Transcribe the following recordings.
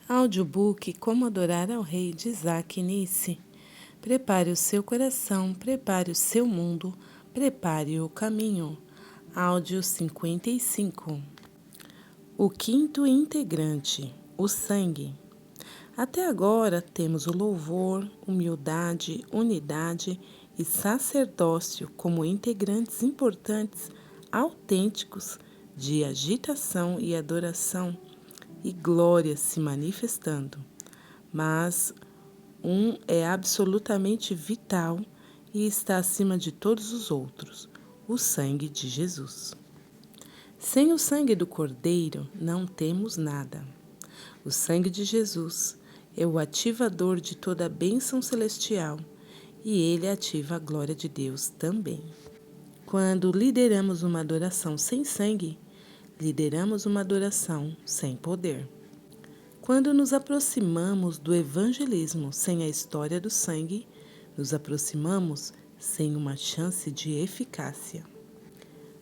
Audiobook Como Adorar ao Rei de Isaac Nisi. Prepare o seu coração, prepare o seu mundo, prepare o caminho. Áudio 55. O quinto integrante, o sangue. Até agora temos o louvor, humildade, unidade e sacerdócio como integrantes importantes, autênticos de agitação e adoração e glória se manifestando. Mas um é absolutamente vital e está acima de todos os outros, o sangue de Jesus. Sem o sangue do Cordeiro não temos nada. O sangue de Jesus é o ativador de toda a bênção celestial e ele ativa a glória de Deus também. Quando lideramos uma adoração sem sangue, lideramos uma adoração sem poder. Quando nos aproximamos do evangelismo sem a história do sangue, nos aproximamos sem uma chance de eficácia.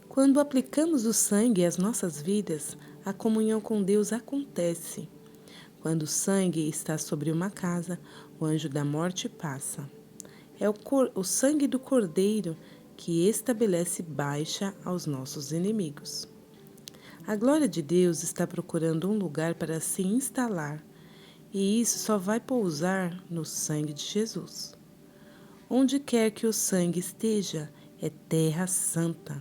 Quando aplicamos o sangue às nossas vidas, a comunhão com Deus acontece. Quando o sangue está sobre uma casa, o anjo da morte passa. É o sangue do Cordeiro que estabelece baixa aos nossos inimigos. A glória de Deus está procurando um lugar para se instalar, e isso só vai pousar no sangue de Jesus. Onde quer que o sangue esteja, é terra santa,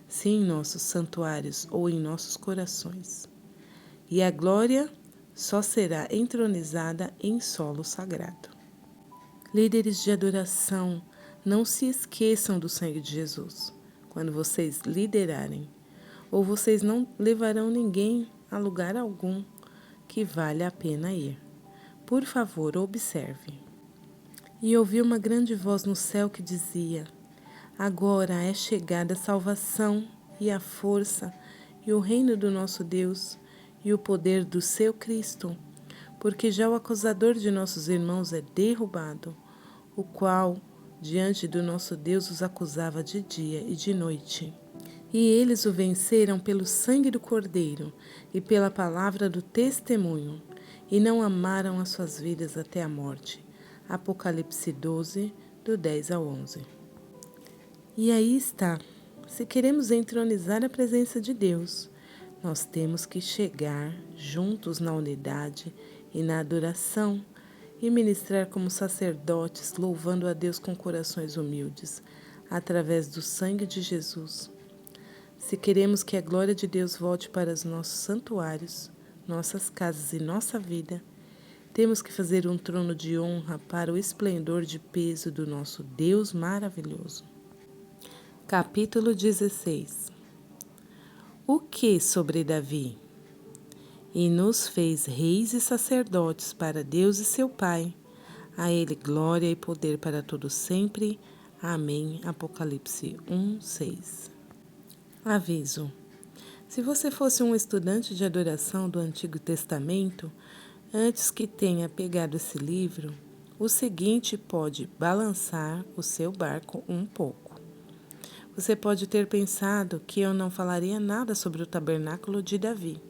se em nossos santuários ou em nossos corações. E a glória só será entronizada em solo sagrado. Líderes de adoração, não se esqueçam do sangue de Jesus quando vocês liderarem, ou vocês não levarão ninguém a lugar algum que vale a pena ir. Por favor, observe. E ouvi uma grande voz no céu que dizia: agora é chegada a salvação e a força e o reino do nosso Deus e o poder do seu Cristo, porque já o acusador de nossos irmãos é derrubado, o qual diante do nosso Deus os acusava de dia e de noite. E eles o venceram pelo sangue do Cordeiro e pela palavra do testemunho, e não amaram as suas vidas até a morte. Apocalipse 12, do 10 ao 11. E aí está. Se queremos entronizar a presença de Deus, nós temos que chegar juntos na unidade e na adoração e ministrar como sacerdotes, louvando a Deus com corações humildes, através do sangue de Jesus. Se queremos que a glória de Deus volte para os nossos santuários, nossas casas e nossa vida, temos que fazer um trono de honra para o esplendor de peso do nosso Deus maravilhoso. Capítulo 16. O que sobre Davi? E nos fez reis e sacerdotes para Deus e seu Pai. A ele glória e poder para todo sempre. Amém. Apocalipse 1, 6. Aviso. Se você fosse um estudante de adoração do Antigo Testamento, antes que tenha pegado esse livro, o seguinte pode balançar o seu barco um pouco. Você pode ter pensado que eu não falaria nada sobre o tabernáculo de Davi.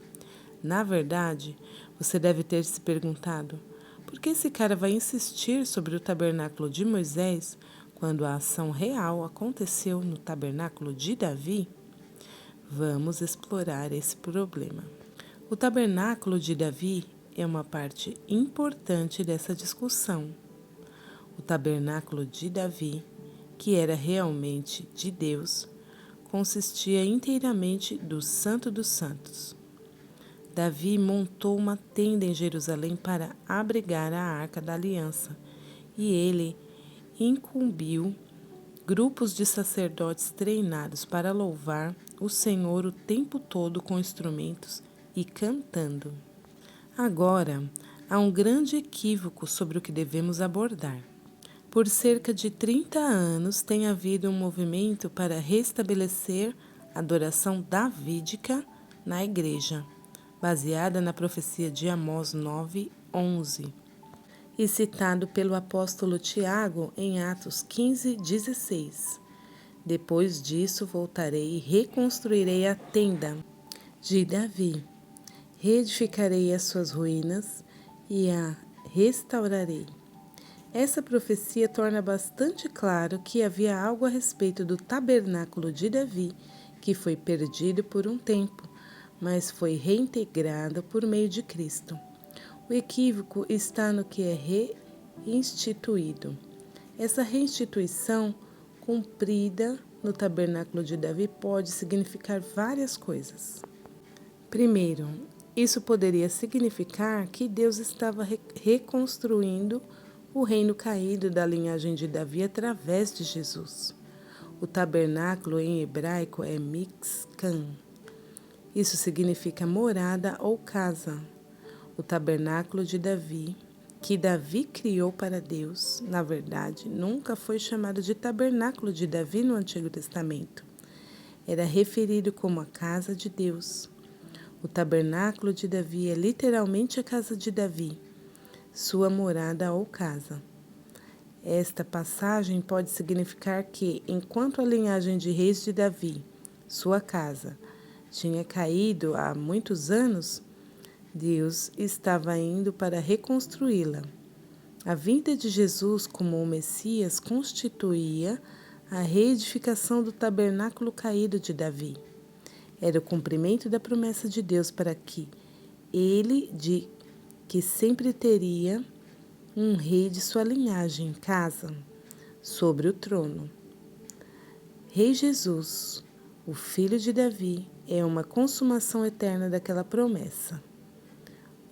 Na verdade, você deve ter se perguntado: por que esse cara vai insistir sobre o tabernáculo de Moisés quando a ação real aconteceu no tabernáculo de Davi? Vamos explorar esse problema. O tabernáculo de Davi é uma parte importante dessa discussão. O tabernáculo de Davi, que era realmente de Deus, consistia inteiramente do Santo dos Santos. Davi montou uma tenda em Jerusalém para abrigar a Arca da Aliança, e ele incumbiu grupos de sacerdotes treinados para louvar o Senhor o tempo todo com instrumentos e cantando. Agora, há um grande equívoco sobre o que devemos abordar. Por cerca de 30 anos tem havido um movimento para restabelecer a adoração davídica na igreja, baseada na profecia de Amós 9, 11. E citado pelo apóstolo Tiago em Atos 15, 16. Depois disso voltarei e reconstruirei a tenda de Davi. Reedificarei as suas ruínas e a restaurarei. Essa profecia torna bastante claro que havia algo a respeito do tabernáculo de Davi que foi perdido por um tempo, mas foi reintegrado por meio de Cristo. O equívoco está no que é reinstituído. Essa restituição cumprida no tabernáculo de Davi pode significar várias coisas. Primeiro, isso poderia significar que Deus estava reconstruindo o reino caído da linhagem de Davi através de Jesus. O tabernáculo em hebraico é Mixcan. Isso significa morada ou casa. O tabernáculo de Davi, que Davi criou para Deus, na verdade, nunca foi chamado de tabernáculo de Davi no Antigo Testamento. Era referido como a casa de Deus. O tabernáculo de Davi é literalmente a casa de Davi, sua morada ou casa. Esta passagem pode significar que, enquanto a linhagem de reis de Davi, sua casa, tinha caído há muitos anos, Deus estava indo para reconstruí-la. A vinda de Jesus como o Messias constituía a reedificação do tabernáculo caído de Davi. Era o cumprimento da promessa de Deus para que que sempre teria um rei de sua linhagem, casa, sobre o trono. Rei Jesus, o filho de Davi, é uma consumação eterna daquela promessa.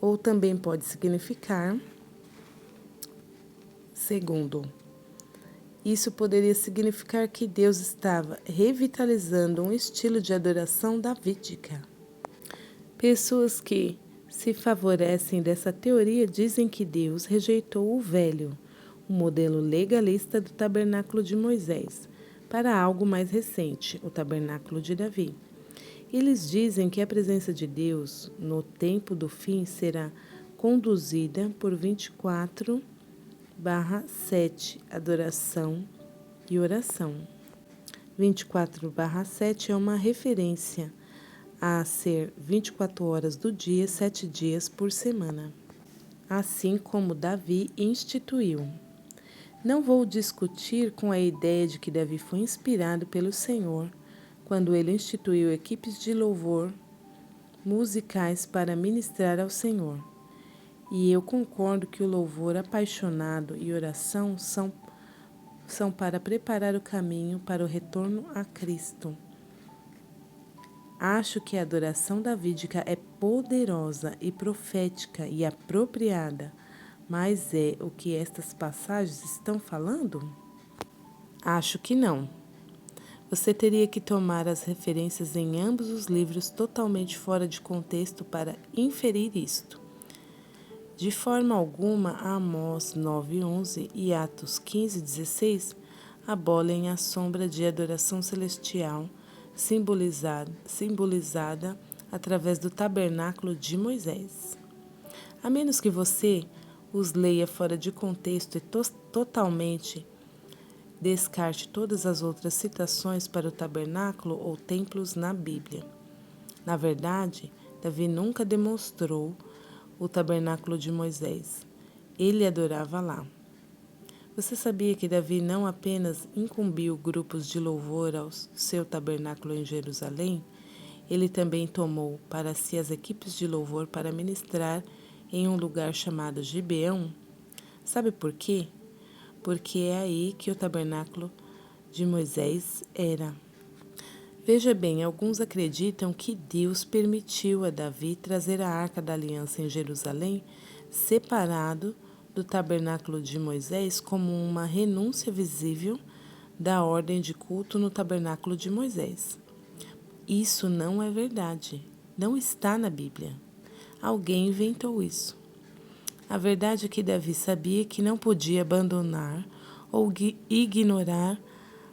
Ou também pode significar, segundo, isso poderia significar que Deus estava revitalizando um estilo de adoração davídica. Pessoas que se favorecem dessa teoria dizem que Deus rejeitou o velho, o modelo legalista do tabernáculo de Moisés, para algo mais recente, o tabernáculo de Davi. Eles dizem que a presença de Deus no tempo do fim será conduzida por 24/7, adoração e oração. 24/7 é uma referência a ser 24 horas do dia, 7 dias por semana, assim como Davi instituiu. Não vou discutir com a ideia de que Davi foi inspirado pelo Senhor quando ele instituiu equipes de louvor musicais para ministrar ao Senhor. E eu concordo que o louvor apaixonado e oração são para preparar o caminho para o retorno a Cristo. Acho que a adoração davídica é poderosa e profética e apropriada, mas é o que estas passagens estão falando? Acho que não. Você teria que tomar as referências em ambos os livros totalmente fora de contexto para inferir isto. De forma alguma, Amós 9:11 e Atos 15:16 abolem a sombra de adoração celestial simbolizada através do tabernáculo de Moisés. A menos que você os leia fora de contexto e totalmente descarte todas as outras citações para o tabernáculo ou templos na Bíblia. Na verdade, Davi nunca demonstrou o tabernáculo de Moisés. Ele adorava lá. Você sabia que Davi não apenas incumbiu grupos de louvor ao seu tabernáculo em Jerusalém, ele também tomou para si as equipes de louvor para ministrar em um lugar chamado Gibeão? Sabe por quê? Porque é aí que o tabernáculo de Moisés era. Veja bem, alguns acreditam que Deus permitiu a Davi trazer a Arca da Aliança em Jerusalém, separado do tabernáculo de Moisés, como uma renúncia visível da ordem de culto no tabernáculo de Moisés. Isso não é verdade. Não está na Bíblia. Alguém inventou isso. A verdade é que Davi sabia que não podia abandonar ou ignorar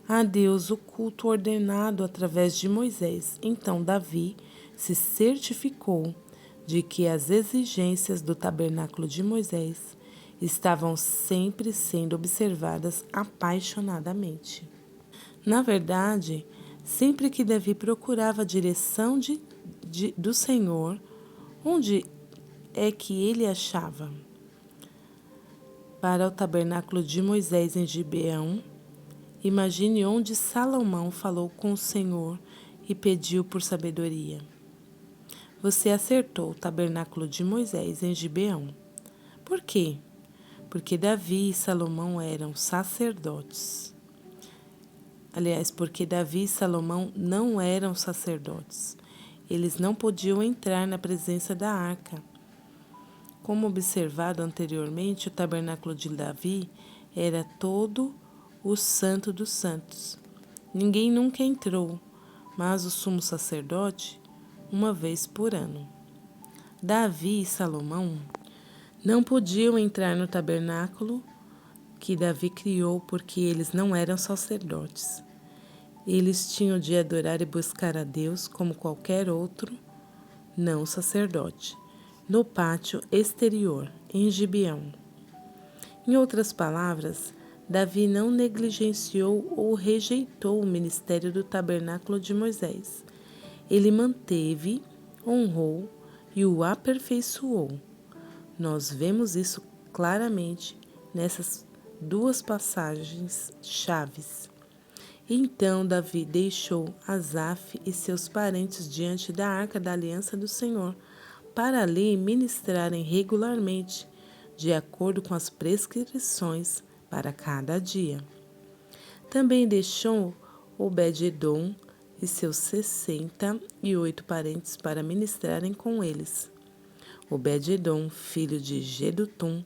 a Deus o culto ordenado através de Moisés. Então Davi se certificou de que as exigências do tabernáculo de Moisés estavam sempre sendo observadas apaixonadamente. Na verdade, sempre que Davi procurava a direção do Senhor, onde é que ele achava? para o tabernáculo de Moisés em Gibeão, imagine onde Salomão falou com o Senhor e pediu por sabedoria. Você acertou o tabernáculo de Moisés em Gibeão. Por quê? Porque Davi e Salomão eram sacerdotes. Aliás, porque Davi e Salomão não eram sacerdotes. Eles não podiam entrar na presença da arca. Como observado anteriormente, o tabernáculo de Davi era todo o Santo dos Santos. Ninguém nunca entrou, mas o sumo sacerdote, uma vez por ano. Davi e Salomão não podiam entrar no tabernáculo que Davi criou porque eles não eram sacerdotes. Eles tinham de adorar e buscar a Deus como qualquer outro não sacerdote, no pátio exterior, em Gibeão. Em outras palavras, Davi não negligenciou ou rejeitou o ministério do tabernáculo de Moisés. Ele manteve, honrou e o aperfeiçoou. Nós vemos isso claramente nessas duas passagens chaves. Então Davi deixou Asaf e seus parentes diante da arca da aliança do Senhor, para ali ministrarem regularmente, de acordo com as prescrições para cada dia. Também deixou Obed-edom e seus 68 parentes para ministrarem com eles. Obed-edom, filho de Jedutum,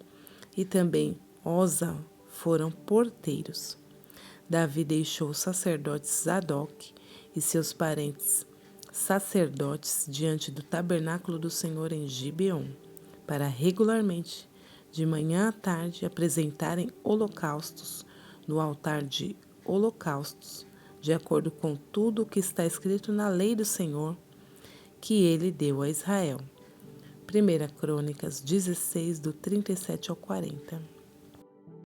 e também Oza foram porteiros. Davi deixou o sacerdote Zadok e seus parentes sacerdotes diante do tabernáculo do Senhor em Gibeon, para regularmente, de manhã à tarde, apresentarem holocaustos no altar de holocaustos, de acordo com tudo o que está escrito na lei do Senhor, que ele deu a Israel. 1 Crônicas 16, do 37 ao 40.